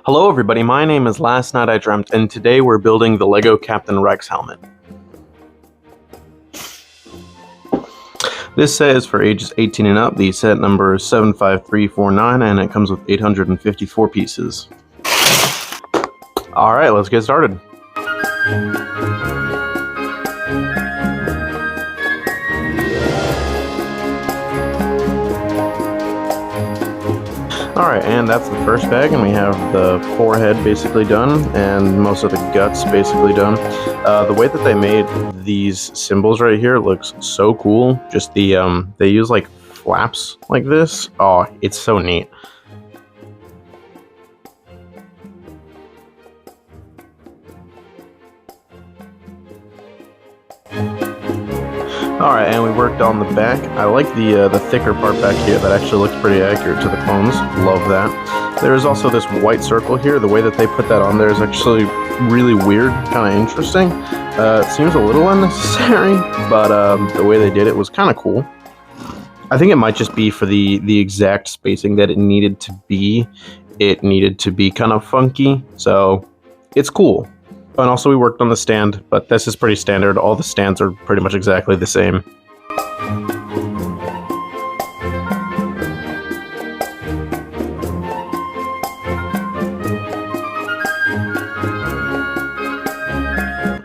Hello everybody, my name is Last Night I Dreamt, and today we're building the LEGO Captain Rex helmet. This set is for ages 18 and up. The set number is 75349 and it comes with 854 pieces. Alright, let's get started. Alright, and that's the first bag, and we have the forehead basically done, and most of the guts basically done. The way that they made these symbols right here looks so cool. Just the, they use like flaps like this. Oh, it's so neat. Alright, and we worked on the back. I like the thicker part back here. That actually looks pretty accurate to the clones. Love that. There is also this white circle here. The way that they put that on there is actually really weird, kind of interesting. It seems a little unnecessary, but the way they did it was kind of cool. I think it might just be for the exact spacing that it needed to be. It needed to be kind of funky, so it's cool. And also we worked on the stand, but this is pretty standard. All the stands are pretty much exactly the same.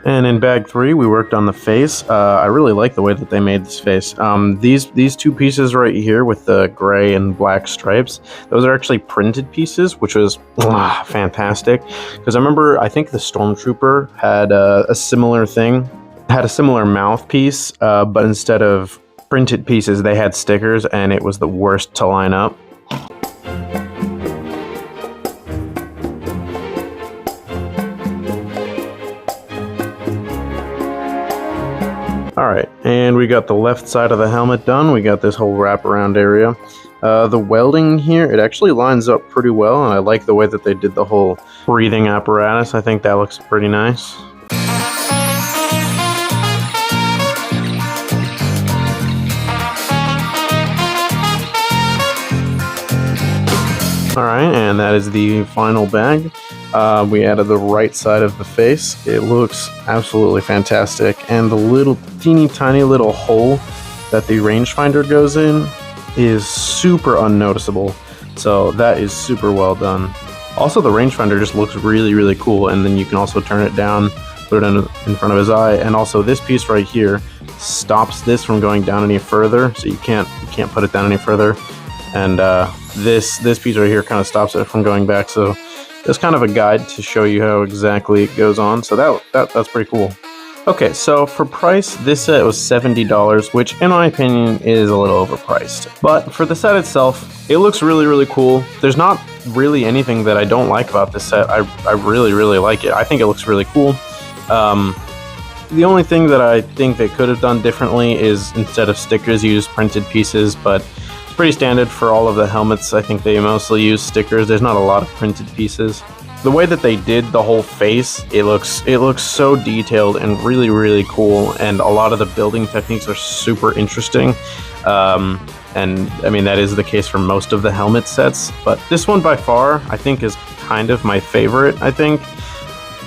And in bag 3, we worked on the face. I really like the way that they made this face. These two pieces right here with the gray and black stripes, those are actually printed pieces, which was fantastic. Because I think the Stormtrooper had a similar thing, had a similar mouthpiece, but instead of printed pieces, they had stickers, and it was the worst to line up. Alright, and we got the left side of the helmet done. We got this whole wraparound area. The welding here, it actually lines up pretty well, and I like the way that they did the whole breathing apparatus. I think that looks pretty nice. Alright, and that is the final bag. We added the right side of the face. It looks absolutely fantastic, and the little teeny tiny little hole that the rangefinder goes in is super unnoticeable, so that is super well done. Also, the rangefinder just looks really cool, and then you can also turn it down, put it in front of his eye, and also this piece right here stops this from going down any further, so you can't put it down any further, and this piece right here kind of stops it from going back, so there's kind of a guide to show you how exactly it goes on, so that's pretty cool. Okay, so for price, this set was $70, which in my opinion is a little overpriced. But for the set itself, it looks really cool. There's not really anything that I don't like about this set. I really like it. I think it looks really cool. The only thing that I think they could have done differently is instead of stickers, use printed pieces, but it's pretty standard for all of the helmets. I think they mostly use stickers. There's not a lot of printed pieces. The way that they did the whole face, it looks so detailed and really cool, and a lot of the building techniques are super interesting. And I mean, that is the case for most of the helmet sets, but this one by far I think is kind of my favorite. I think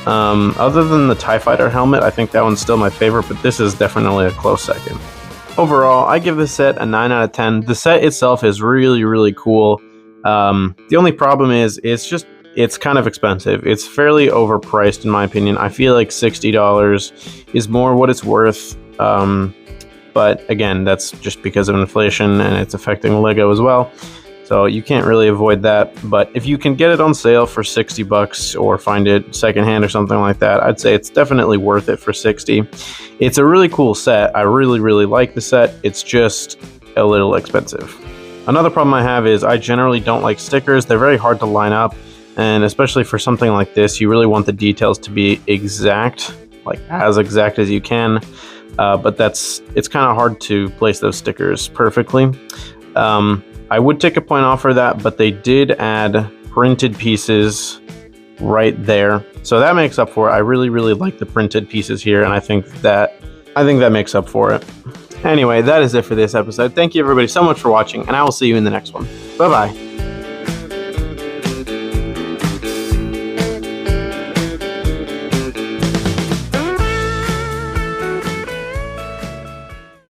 other than the TIE Fighter helmet, I think that one's still my favorite, but this is definitely a close second. Overall, I give this set a 9 out of 10. The set itself is really cool. The only problem is it's kind of expensive. It's fairly overpriced in my opinion. I feel like $60 is more what it's worth. But again, that's just because of inflation, and it's affecting LEGO as well. So you can't really avoid that. But if you can get it on sale for $60 or find it secondhand or something like that, I'd say it's definitely worth it for $60. It's a really cool set. I really like the set. It's just a little expensive. Another problem I have is I generally don't like stickers. They're very hard to line up, and especially for something like this, you really want the details to be exact, like as exact as you can. But it's kind of hard to place those stickers perfectly. I would take a point off for that, but they did add printed pieces right there, so that makes up for it. I really like the printed pieces here, and I think that makes up for it. Anyway, that is it for this episode. Thank you everybody so much for watching, and I will see you in the next one. Bye bye.